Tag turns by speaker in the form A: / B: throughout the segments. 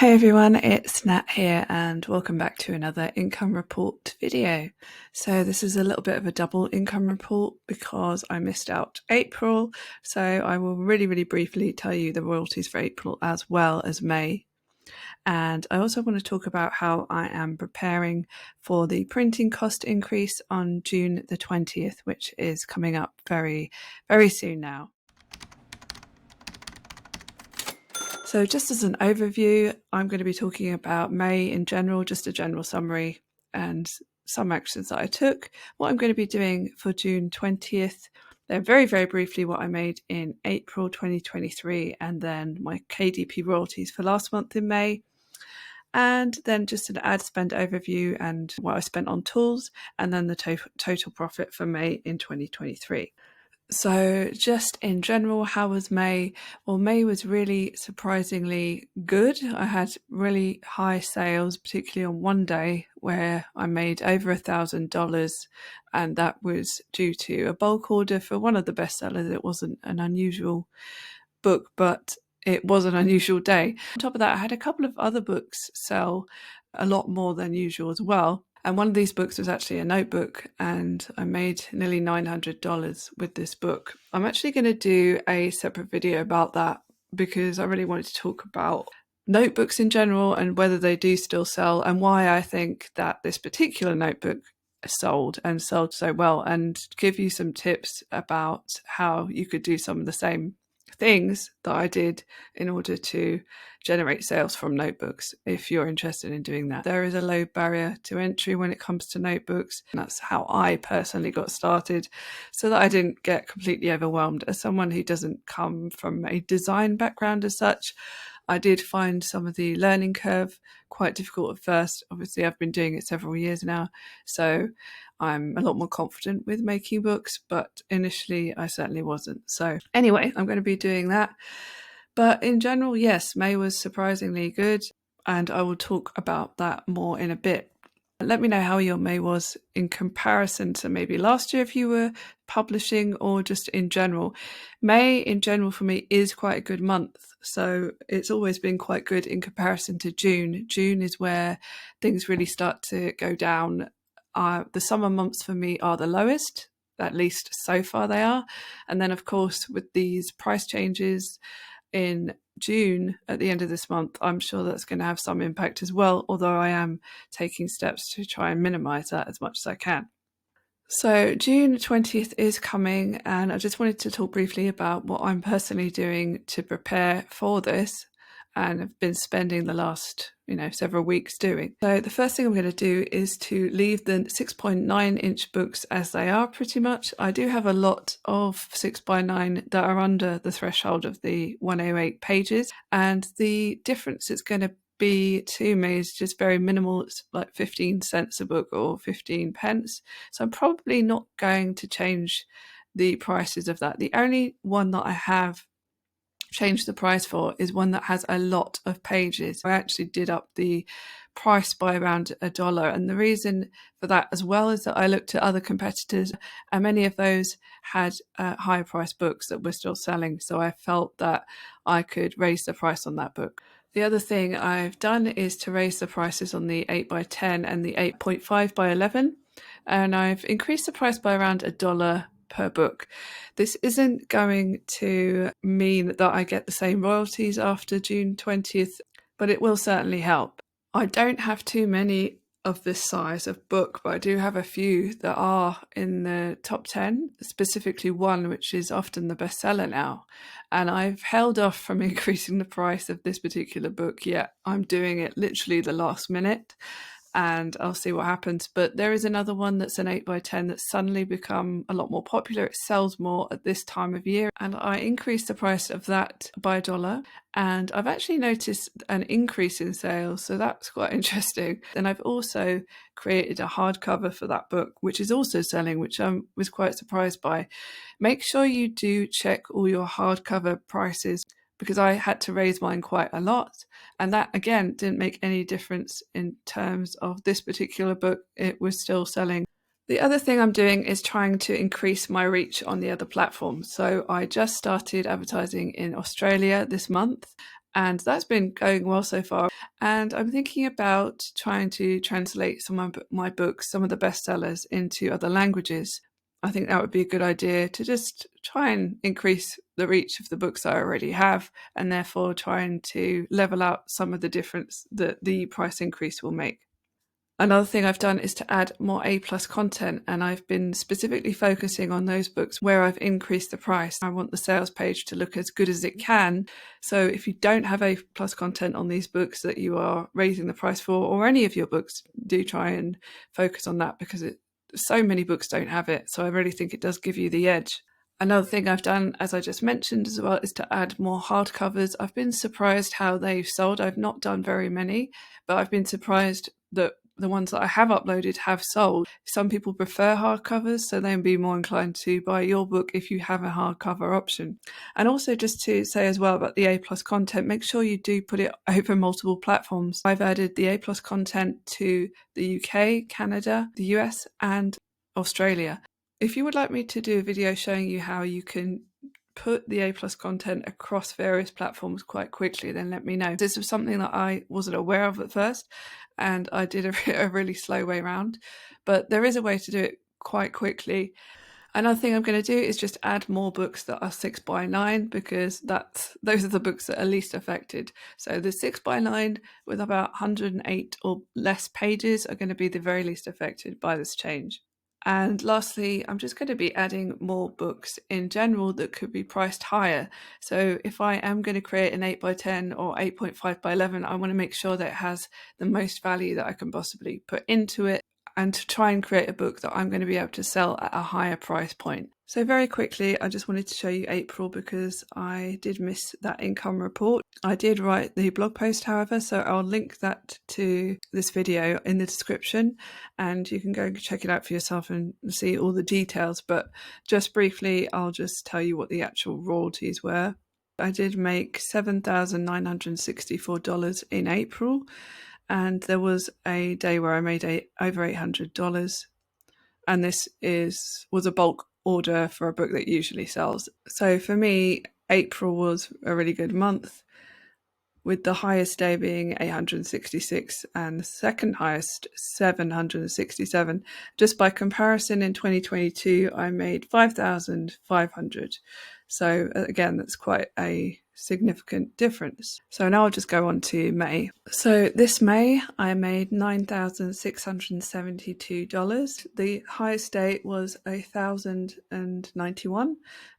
A: Hey everyone, it's Nat here and welcome back to another income report video. So this is a little bit of a double income report because I missed out April. So I will really briefly tell you the royalties for April as well as May. And I also want to talk about how I am preparing for the printing cost increase on June the 20th, which is coming up very soon now. So just as an overview, I'm going to be talking about May in general, just a general summary and some actions that I took. What I'm going to be doing for June 20th, then very briefly what I made in April 2023, and then my KDP royalties for last month in May. And then just an ad spend overview and what I spent on tools, and then the total profit for May in 2023. So just in general, how was May? Well, May was really surprisingly good. I had really high sales, particularly on one day where I made over $1,000, and that was due to a bulk order for one of the bestsellers. It wasn't an unusual book, but it was an unusual day. On top of that, I had a couple of other books sell a lot more than usual as well. And one of these books was actually a notebook, and I made nearly $900 with this book. I'm actually going to do a separate video about that because I really wanted to talk about notebooks in general and whether they do still sell and why I think that this particular notebook sold so well, and give you some tips about how you could do some of the same things that I did in order to generate sales from notebooks if you're interested in doing that. There is a low barrier to entry when it comes to notebooks, and that's how I personally got started, so that I didn't get completely overwhelmed. As someone who doesn't come from a design background as such, I did find some of the learning curve quite difficult at first. Obviously, I've been doing it several years now, so I'm a lot more confident with making books, but initially I certainly wasn't. So anyway, I'm going to be doing that. But in general, yes, May was surprisingly good, and I will talk about that more in a bit. Let me know how your May was in comparison to maybe last year if you were publishing, or just in general. May in general for me is quite a good month, so it's always been quite good in comparison to June. June is where things really start to go down. The summer months for me are the lowest, at least so far they are. And then of course with these price changes in June at the end of this month, I'm sure that's going to have some impact as well, although I am taking steps to try and minimize that as much as I can. So June 20th is coming, and I just wanted to talk briefly about what I'm personally doing to prepare for this, and I've been spending the last several weeks doing. So the first thing I'm going to do is to leave the 6.9-inch books as they are pretty much. I do have a lot of 6x9 that are under the threshold of the 108 pages, and the difference it's going to be to me is just very minimal. It's like 15 cents a book or 15 pence. So I'm probably not going to change the prices of that. The only one that I have changed the price for is one that has a lot of pages. I actually did up the price by around $1, and the reason for that as well is that I looked at other competitors, and many of those had higher price books that were still selling, so I felt that I could raise the price on that book. The other thing I've done is to raise the prices on the 8x10 and the 8.5x11, and I've increased the price by around $1 per book. This isn't going to mean that I get the same royalties after June 20th, but it will certainly help. I don't have too many of this size of book, but I do have a few that are in the top 10, specifically one which is often the bestseller now. And I've held off from increasing the price of this particular book yet. I'm doing it literally the last minute, and I'll see what happens. But there is another one that's an 8x10 that's suddenly become a lot more popular. It sells more at this time of year, and I increased the price of that by $1, and I've actually noticed an increase in sales, so that's quite interesting. And I've also created a hardcover for that book, which is also selling, which I was quite surprised by. Make sure you do check all your hardcover prices, because I had to raise mine quite a lot, and that again didn't make any difference in terms of this particular book. It was still selling. The other thing I'm doing is trying to increase my reach on the other platforms. So I just started advertising in Australia this month, and that's been going well so far. And I'm thinking about trying to translate some of my books, some of the bestsellers, into other languages. I think that would be a good idea to just try and increase the reach of the books I already have, and therefore trying to level out some of the difference that the price increase will make. Another thing I've done is to add more A+ content, and I've been specifically focusing on those books where I've increased the price. I want the sales page to look as good as it can. So if you don't have A+ content on these books that you are raising the price for, or any of your books, do try and focus on that, because so many books don't have it. So I really think it does give you the edge. Another thing I've done, as I just mentioned as well, is to add more hardcovers. I've been surprised how they've sold. I've not done very many, but I've been surprised that the ones that I have uploaded have sold. Some people prefer hardcovers, so they'll be more inclined to buy your book if you have a hardcover option. And also, just to say as well about the A+ content, make sure you do put it over multiple platforms. I've added the A+ content to the UK, Canada, the US, and Australia. If you would like me to do a video showing you how you can put the A+ content across various platforms quite quickly, then let me know. This was something that I wasn't aware of at first, and I did a really slow way around, but there is a way to do it quite quickly. Another thing I'm going to do is just add more books that are 6x9, because those are the books that are least affected. So the 6x9 with about 108 or less pages are going to be the very least affected by this change. And lastly, I'm just going to be adding more books in general that could be priced higher. So if I am going to create an 8x10 or 8.5x11, I want to make sure that it has the most value that I can possibly put into it, and to try and create a book that I'm going to be able to sell at a higher price point. So very quickly, I just wanted to show you April, because I did miss that income report. I did write the blog post, however, so I'll link that to this video in the description, and you can go and check it out for yourself and see all the details. But just briefly, I'll just tell you what the actual royalties were. I did make $7,964 in April, and there was a day where I made over $800, and this was a bulk order for a book that usually sells. So for me, April was a really good month, with the highest day being 866 and the second highest 767. Just by comparison, in 2022 I made 5,500. So again, that's quite a significant difference. So now I'll just go on to May. So this May I made $9,672. The highest day was 1,091,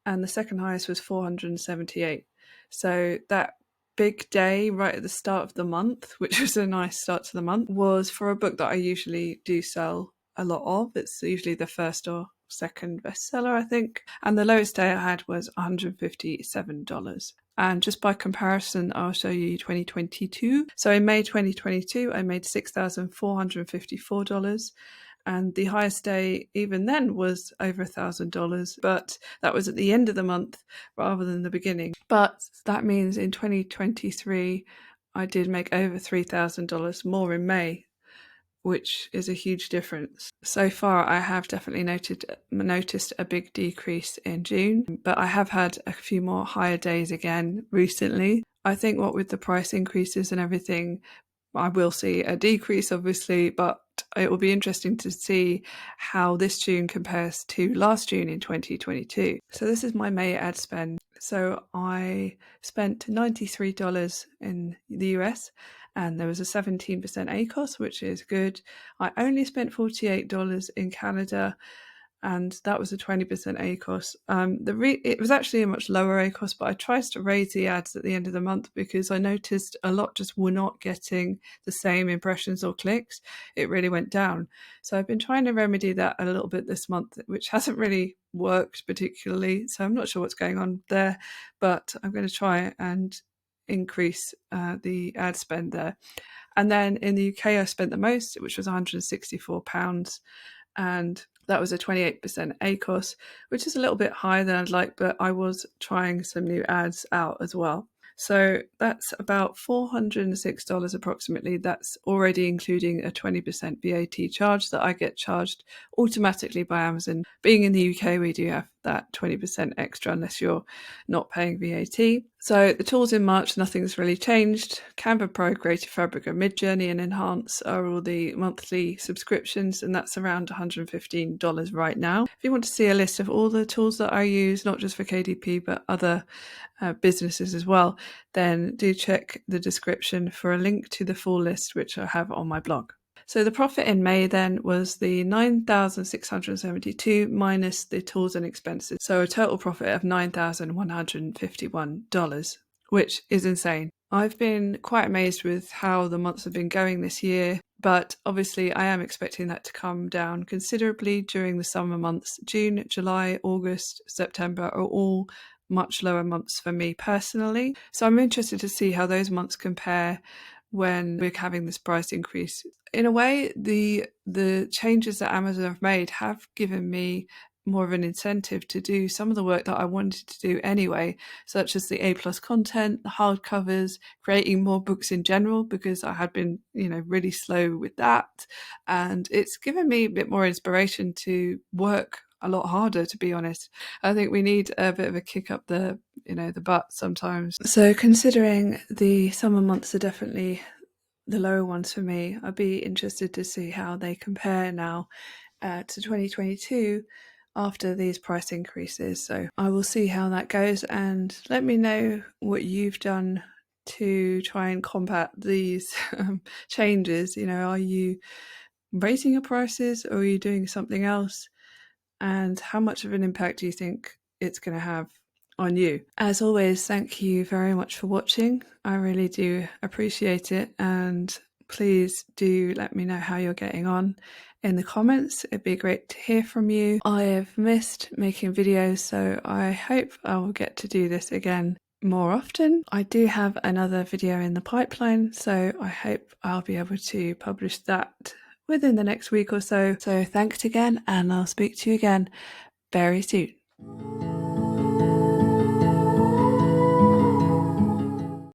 A: and the second highest was 478. So that big day right at the start of the month, which was a nice start to the month, was for a book that I usually do sell a lot of. It's usually the first or second bestseller, I think. And the lowest day I had was $157. And just by comparison, I'll show you 2022. So in May 2022, I made $6,454. And the highest day even then was over $1,000, but that was at the end of the month rather than the beginning. But that means in 2023, I did make over $3,000 more in May, which is a huge difference. So far, I have definitely noticed a big decrease in June, but I have had a few more higher days again recently. I think what with the price increases and everything, I will see a decrease, obviously, but it will be interesting to see how this June compares to last June in 2022. So this is my May ad spend. So I spent $93 in the US, and there was a 17% ACOS, which is good. I only spent $48 in Canada, and that was a 20% ACOS. It was actually a much lower ACOS, but I tried to raise the ads at the end of the month because I noticed a lot just were not getting the same impressions or clicks. It really went down. So I've been trying to remedy that a little bit this month, which hasn't really worked particularly. So I'm not sure what's going on there, but I'm going to try and increase the ad spend there. And then in the UK, I spent the most, which was £164, and that was a 28% ACOS, which is a little bit higher than I'd like, but I was trying some new ads out as well. So that's about $406 approximately. That's already including a 20% VAT charge that I get charged automatically by Amazon. Being in the UK, we do have that 20% extra unless you're not paying VAT. So the tools in March, nothing's really changed. Canva Pro, Creative Fabrica, Midjourney and Enhance are all the monthly subscriptions, and that's around $115 right now. If you want to see a list of all the tools that I use, not just for KDP but other businesses as well, then do check the description for a link to the full list, which I have on my blog. So the profit in May then was the $9,672 minus the tools and expenses. So a total profit of $9,151, which is insane. I've been quite amazed with how the months have been going this year, but obviously I am expecting that to come down considerably during the summer months. June, July, August, September are all much lower months for me personally. So I'm interested to see how those months compare when we're having this price increase. In a way, the changes that Amazon have made have given me more of an incentive to do some of the work that I wanted to do anyway, such as the A+ content, the hardcovers, creating more books in general, because I had been, really slow with that. And it's given me a bit more inspiration to work a lot harder, to be honest. I think we need a bit of a kick up the butt sometimes. So considering the summer months are definitely the lower ones for me, I'd be interested to see how they compare now to 2022 after these price increases. So I will see how that goes, and let me know what you've done to try and combat these changes. Are you raising your prices or are you doing something else? And how much of an impact do you think it's going to have on you? As always, thank you very much for watching. I really do appreciate it, and please do let me know how you're getting on in the comments. It'd be great to hear from you. I have missed making videos, so I hope I will get to do this again more often. I do have another video in the pipeline, so I hope I'll be able to publish that within the next week or so. So thanks again, and I'll speak to you again very soon.